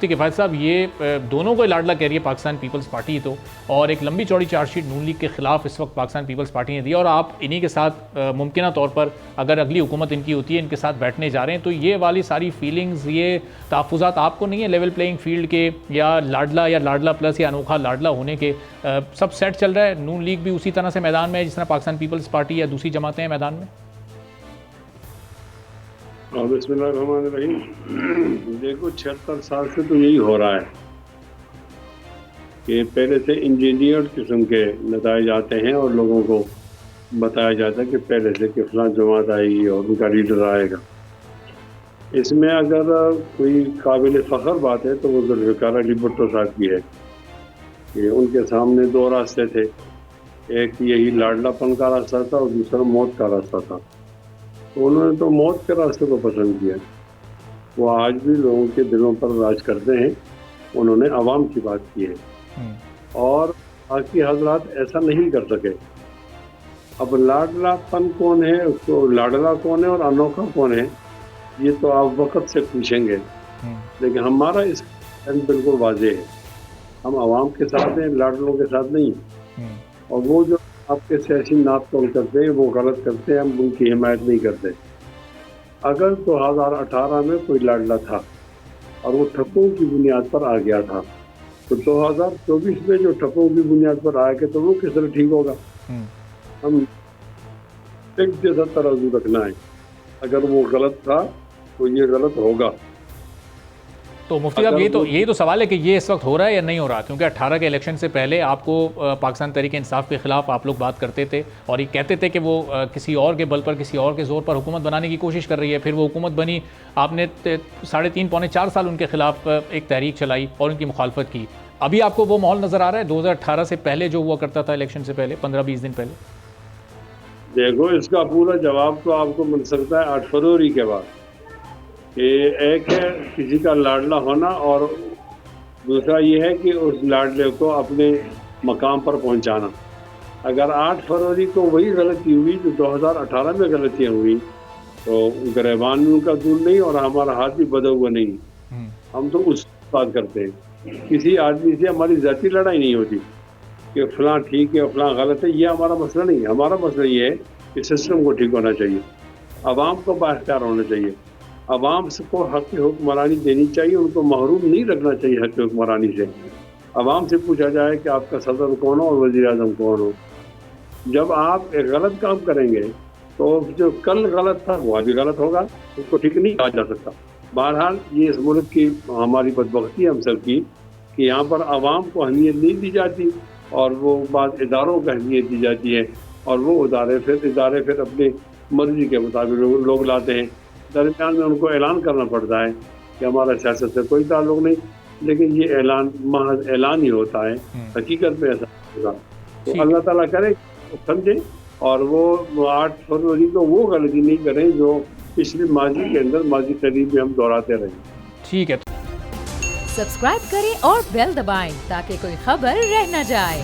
مفتی کفایت صاحب، یہ دونوں کو لاڈلا کہہ رہی ہے پاکستان پیپلز پارٹی تو، اور ایک لمبی چوڑی چارج شیٹ نون لیگ کے خلاف اس وقت پاکستان پیپلز پارٹی نے دی، اور آپ انہی کے ساتھ ممکنہ طور پر اگر اگلی حکومت ان کی ہوتی ہے ان کے ساتھ بیٹھنے جا رہے ہیں، تو یہ والی ساری فیلنگز، یہ تحفظات آپ کو نہیں ہے لیول پلینگ فیلڈ کے، یا لاڈلا پلس یا انوکھا لاڈلا ہونے کے؟ سب سیٹ چل رہا ہے، نون لیگ بھی اسی طرح سے میدان میں ہے جس طرح پاکستان پیپلز پارٹی یا دوسری جماعتیں ہیں میدان میں؟ بسم اللہ الرحمن الرحیم۔ دیکھو 76 سال سے تو یہی ہو رہا ہے کہ پہلے سے انجینئر قسم کے نتائج آتے ہیں اور لوگوں کو بتایا جاتا ہے کہ پہلے سے کہ فلاں جماعت آئے گی اور ان کا لیڈر آئے گا۔ اس میں اگر کوئی قابل فخر بات ہے تو وہ ذوالفقار علی بھٹو صاحب کی ہے کہ ان کے سامنے دو راستے تھے، ایک یہی لاڈلا پن کا راستہ تھا اور دوسرا موت کا راستہ تھا۔ تو انہوں نے تو موت کے راستے کو پسند کیا۔ وہ آج بھی لوگوں کے دلوں پر راج کرتے ہیں، انہوں نے عوام کی بات کی ہے اور باقی حضرات ایسا نہیں کر سکے۔ اب لاڈلا پن کون ہے، اس کو لاڈلا کون ہے اور انوکھا کون ہے، یہ تو آپ وقت سے پوچھیں گے، لیکن ہمارا اس بالکل واضح ہے، ہم عوام کے ساتھ ہیں، لاڈلوں کے ساتھ نہیں۔ اور وہ جو آپ کے سیاسی ناپ تول کرتے ہیں وہ غلط کرتے ہیں، ہم ان کی حمایت نہیں کرتے۔ اگر 2018 میں کوئی لاڈلا تھا اور وہ ٹھپوں کی بنیاد پر آ گیا تھا، تو 2024 میں جو ٹھپوں کی بنیاد پر آئے گا تو وہ کس طرح ٹھیک ہوگا؟ ہم ایک جیسا ترازو رکھنا ہے، اگر وہ غلط تھا تو یہ غلط ہوگا۔ تو مفتی صاحب یہی تو سوال ہے کہ یہ اس وقت ہو رہا ہے یا نہیں ہو رہا؟ کیونکہ 18 کے الیکشن سے پہلے آپ کو پاکستان تحریک انصاف کے خلاف آپ لوگ بات کرتے تھے اور یہ کہتے تھے کہ وہ کسی اور کے بل پر، کسی اور کے زور پر حکومت بنانے کی کوشش کر رہی ہے۔ پھر وہ حکومت بنی، آپ نے 3.5 پونے 4 سال ان کے خلاف ایک تحریک چلائی اور ان کی مخالفت کی۔ ابھی آپ کو وہ ماحول نظر آ رہا ہے 2018 سے پہلے جو ہوا کرتا تھا الیکشن سے پہلے 15-20 دن پہلے؟ دیکھو اس کا پورا جواب تو آپ کو مل سکتا ہے 8 فروری کے بعد، کہ ایک ہے کسی کا لاڈلا ہونا اور دوسرا یہ ہے کہ اس لاڈلے کو اپنے مقام پر پہنچانا۔ اگر 8 فروری کو وہی غلطی ہوئی جو 2018 میں غلطیاں ہوئی تو گریبان میں ان کا دور نہیں اور ہمارا ہاتھ بھی بدھا ہوا نہیں۔ ہم تو اس بات کرتے ہیں، کسی آدمی سے ہماری ذاتی لڑائی نہیں ہوتی کہ فلاں ٹھیک ہے فلاں غلط ہے، یہ ہمارا مسئلہ نہیں۔ ہمارا مسئلہ یہ ہے کہ سسٹم کو ٹھیک ہونا چاہیے، عوام کو بااختیار ہونا چاہیے، عوام کو حق حکمرانی دینی چاہیے، ان کو محروم نہیں رکھنا چاہیے حق حکمرانی سے۔ عوام سے پوچھا جائے کہ آپ کا صدر کون ہو اور وزیر اعظم کون ہو۔ جب آپ ایک غلط کام کریں گے تو جو کل غلط تھا وہ ابھی غلط ہوگا، اس کو ٹھیک نہیں کہا جا سکتا۔ بہرحال یہ اس ملک کی ہماری بدبختی ہم سب کی کہ یہاں پر عوام کو اہمیت نہیں دی جاتی اور وہ بعض اداروں کو اہمیت دی جاتی ہے، اور وہ ادارے پھر اپنی مرضی کے مطابق لوگ لاتے ہیں۔ درمیان میں ان کو اعلان کرنا پڑتا ہے کہ ہمارا سیاست سے کوئی تعلق نہیں، لیکن یہ اعلان محض اعلان ہی ہوتا ہے، حقیقت میں ایسا ہوگا۔ تو اللہ تعالیٰ کرے سمجھیں اور وہ 8 فروری کو وہ غلطی نہیں کریں جو پچھلی ماضی قریب میں ہم دہراتے رہے۔ ٹھیک ہے، سبسکرائب کریں اور بیل دبائیں تاکہ کوئی خبر رہ نہ جائے۔